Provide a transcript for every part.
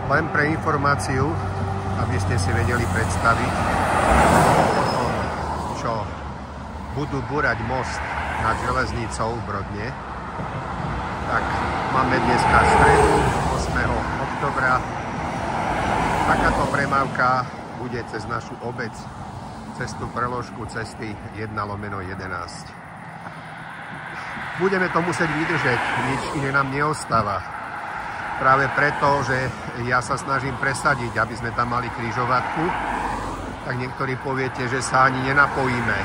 Len pre informáciu, aby ste si vedeli predstaviť, čo budú búrať most nad železnicou v Brodne, tak máme dneska stredu 8. oktobra. Takáto premávka bude cez našu obec, cez tú preložku cesty 1/11. Budeme to musieť vydržať, nič iné nám neostáva. Práve preto, že ja sa snažím presadiť, aby sme tam mali križovatku, tak niektorí poviete, že sa ani nenapojíme.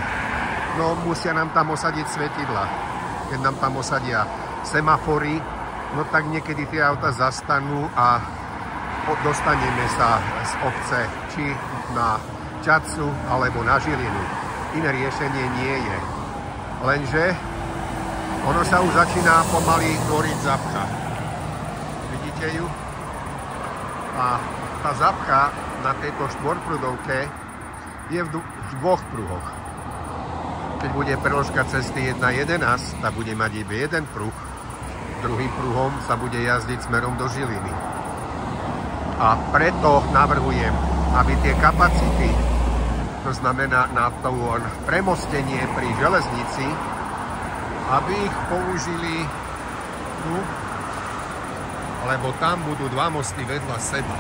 No musia nám tam osadiť svetidla. Keď nám tam osadia semafory, no tak niekedy tie auta zastanú a dostaneme sa z obce či na Čadcu alebo na Žilinu. Iné riešenie nie je. Lenže ono sa už začína pomaly tvoriť zapcha. Vidíte ju? A tá zapcha na tejto štvorprúdovke je v dvoch pruhoch. Keď bude preložka cesty 1/11, tak bude mať iba jeden pruh. Druhým pruhom sa bude jazdiť smerom do Žiliny. A preto navrhujem, aby tie kapacity, to znamená na to premostenie pri železnici, aby ich použili tu, lebo tam budú dva mosty vedľa seba.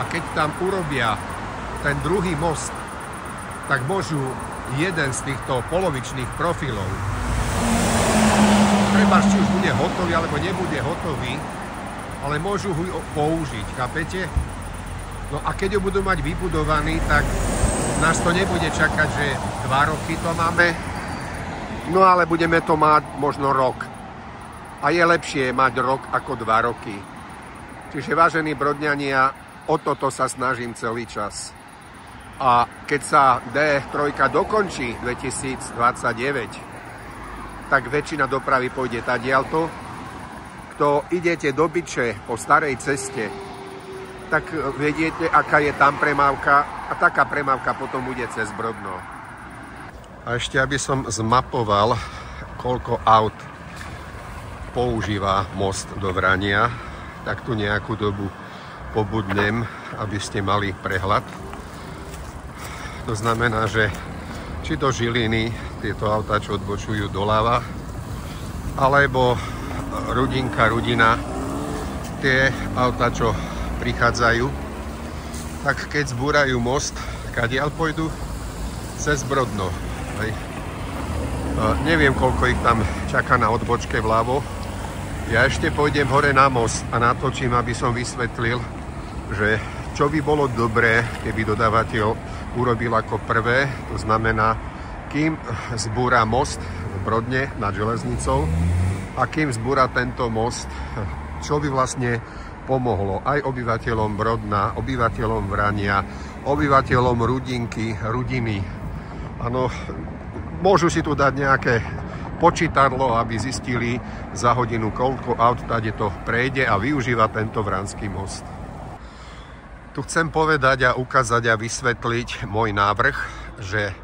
A keď tam urobia ten druhý most, tak môžu jeden z týchto polovičných profilov, trebárs či už bude hotový alebo nebude hotový, ale môžu ho použiť, chápete? No a keď ho budú mať vybudovaný, tak nás to nebude čakať, že 2 roky to máme, no ale budeme to mať možno rok. A je lepšie mať rok ako 2 roky. Čiže vážení Brodňania, o toto sa snažím celý čas. A keď sa D3 dokončí 2029, tak väčšina dopravy pôjde tadiaľto. Kto idete do Byče po starej ceste, tak vediete, aká je tam premávka, a taká premávka potom bude cez Brodno. A ešte, aby som zmapoval, koľko aut používa most do Vrania, tak tu nejakú dobu pobudnem, aby ste mali prehľad. To znamená, že či do Žiliny tieto autá, čo odbočujú doľava, alebo Rudinka, Rudina, tie autá, čo prichádzajú, tak keď zbúrajú most, kadiaľ pôjdu? Cez Brodno. Neviem, koľko ich tam čaká na odbočke vľavo. Ja ešte pôjdem hore na most a natočím, aby som vysvetlil, že čo by bolo dobré, keby dodávateľ urobil ako prvé, to znamená, kým zbúra most v Brodne nad železnicou a kým zbúra tento most, čo by vlastne pomohlo aj obyvateľom Brodna, obyvateľom Vrania, obyvateľom Rudinky, Rudiny. Áno, môžu si tu dať nejaké počítadlo, aby zistili za hodinu, koľko aut tady to prejde a využíva tento vranský most. Tu chcem povedať a ukázať a vysvetliť môj návrh, že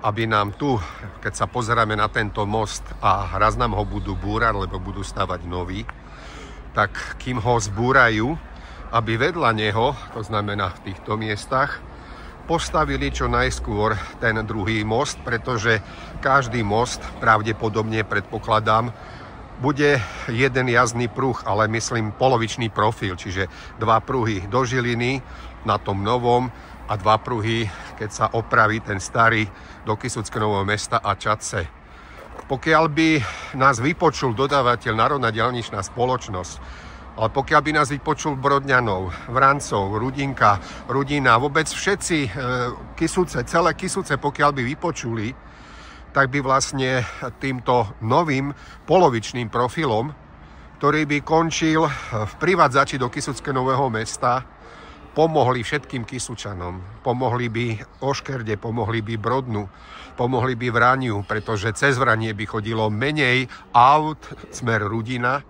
aby nám tu, keď sa pozeráme na tento most a raz nám ho budú búrať, lebo budú stavať nový, tak kým ho zbúrajú, aby vedľa neho, to znamená v týchto miestach, postavili čo najskôr ten druhý most, pretože každý most, pravdepodobne predpokladám, bude jeden jazdný pruh, ale myslím polovičný profil, čiže 2 pruhy do Žiliny na tom novom a 2 pruhy, keď sa opraví ten starý, do Kysuckého Nového Mesta a Čadce. Pokiaľ by nás vypočul dodávateľ, Národná diaľničná spoločnosť, ale pokiaľ by nás vypočul Brodňanov, Vrancov, Rudinka, Rudina, vôbec všetci Kysuce, celé Kysuce, pokiaľ by vypočuli, tak by vlastne týmto novým polovičným profilom, ktorý by končil v privádzači do Kysuckého Nového Mesta, pomohli všetkým Kysučanom. Pomohli by Oškerde, pomohli by Brodnu, pomohli by Vraniu, pretože cez Vranie by chodilo menej aut smer Rudina,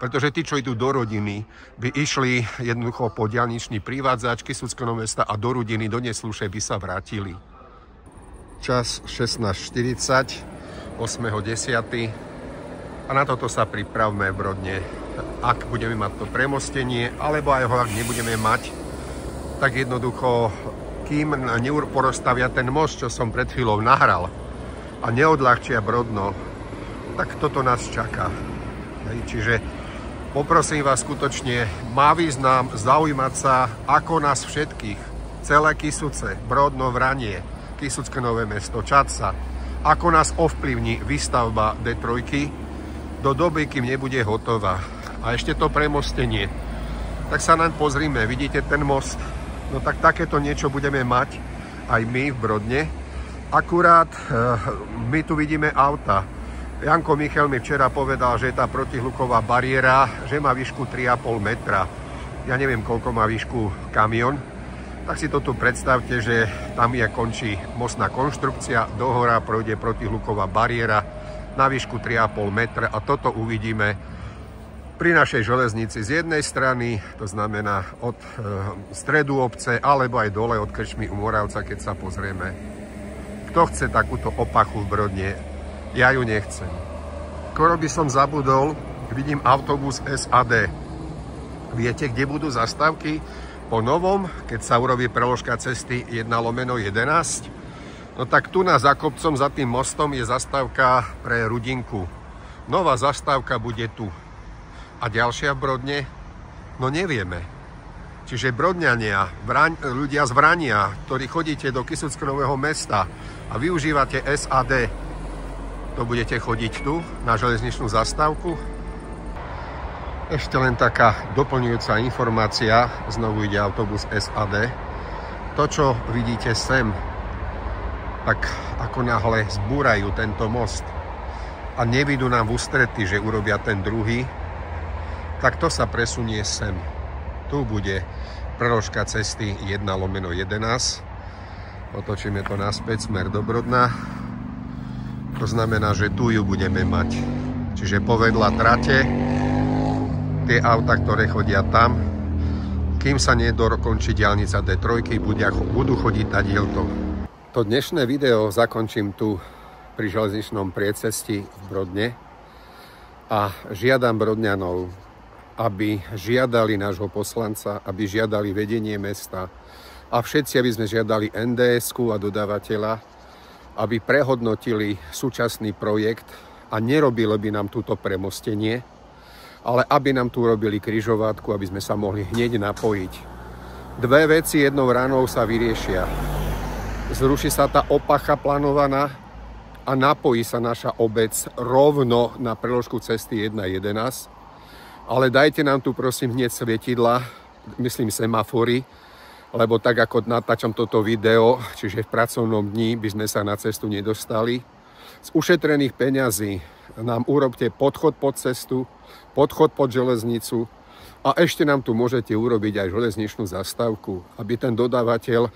pretože tí, čo idú do Rodiny, by išli jednoducho po diaľničný privádzač Kysuckého Mesta a do Rudiny, do Nesluše by sa vrátili. Čas 16:40, 8.10. A na toto sa pripravme v Brodne. Ak budeme mať to premostenie, alebo aj ho ak nebudeme mať, tak jednoducho, kým porozstavia ten most, čo som pred chvíľou nahral, a neodľahčia Brodno, tak toto nás čaká. Čiže poprosím vás skutočne, má význam zaujímať sa, ako nás všetkých, celé Kysuce, Brodno, Vranie, Kysucké Nové Mesto, Čadca, ako nás ovplyvní výstavba D3 do doby, kým nebude hotová. A ešte to premostenie. Tak sa nám pozrime, vidíte ten most? No tak takéto niečo budeme mať aj my v Brodne. Akurát my tu vidíme auta. Janko Michel mi včera povedal, že je tá protihluková bariéra, že má výšku 3,5 metra. Ja neviem, koľko má výšku kamion. Tak si to tu predstavte, že tam končí mostná konštrukcia, dohora projde protihluková bariéra na výšku 3,5 metra a toto uvidíme pri našej železnici z jednej strany, to znamená od stredu obce, alebo aj dole od krčmy u Moravca, keď sa pozrieme. Kto chce takúto opachu v Brodne? Ja ju nechcem. Skoro by som zabudol, vidím autobus SAD. Viete, kde budú zastávky? Po novom, keď sa urobí preložka cesty 1/11. No tak tu za kopcom, za tým mostom je zastávka pre Rudinku. Nová zastávka bude tu. A ďalšia v Brodne? No nevieme. Čiže Brodňania, ľudia z Vrania, ktorí chodíte do Kysuckého Nového Mesta a využívate SAD, to budete chodiť tu na železničnú zastávku? Ešte len taká doplňujúca informácia, znovu ide autobus SAD. To, čo vidíte sem, tak ako náhle zbúrajú tento most a nevidú nám v ústrety, že urobia ten druhý, tak to sa presunie sem. Tu bude preložka cesty 1/11. Otočíme to naspäť, smer do Brodna. To znamená, že tu ju budeme mať. Čiže povedla trate, tie auta, ktoré chodia tam, kým sa nedokončí diaľnica D3, budú chodiť tadielto. To dnešné video zakončím tu pri železničnom priecesti v Brodne a žiadam Brodňanov, aby žiadali nášho poslanca, aby žiadali vedenie mesta a všetci, aby sme žiadali NDS-ku a dodávateľa, aby prehodnotili súčasný projekt a nerobili by nám túto premostenie, ale aby nám tu robili križovatku, aby sme sa mohli hneď napojiť. Dve veci jednou ranou sa vyriešia. Zruší sa tá opacha plánovaná a napojí sa naša obec rovno na preložku cesty 1/11. Ale dajte nám tu prosím hneď svietidla, myslím semafory, lebo tak ako natáčam toto video, čiže v pracovnom dni by sme sa na cestu nedostali. Z ušetrených peňazí nám urobte podchod pod cestu, podchod pod železnicu a ešte nám tu môžete urobiť aj železničnú zastávku, aby ten dodávateľ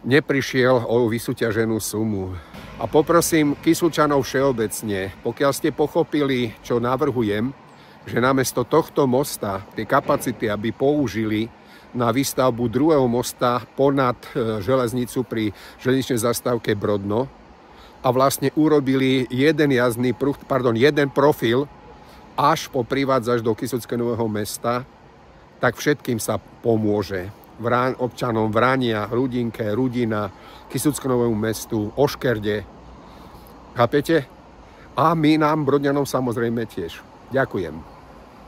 neprišiel o vysúťaženú sumu. A poprosím Kysučanov všeobecne, pokiaľ ste pochopili, čo navrhujem, že namiesto tohto mosta tie kapacity, aby použili na výstavbu druhého mosta ponad železnicu pri železničnej zastávke Brodno a vlastne urobili jeden profil až po privádzaš do Kysuckého Nového Mesta, tak všetkým sa pomôže. Občanom Vrania, Rudinke, Rudina, Kysuckému Novému Mestu, Oškerde. Chápete? A my nám, Brodňanom, samozrejme tiež. Ďakujem.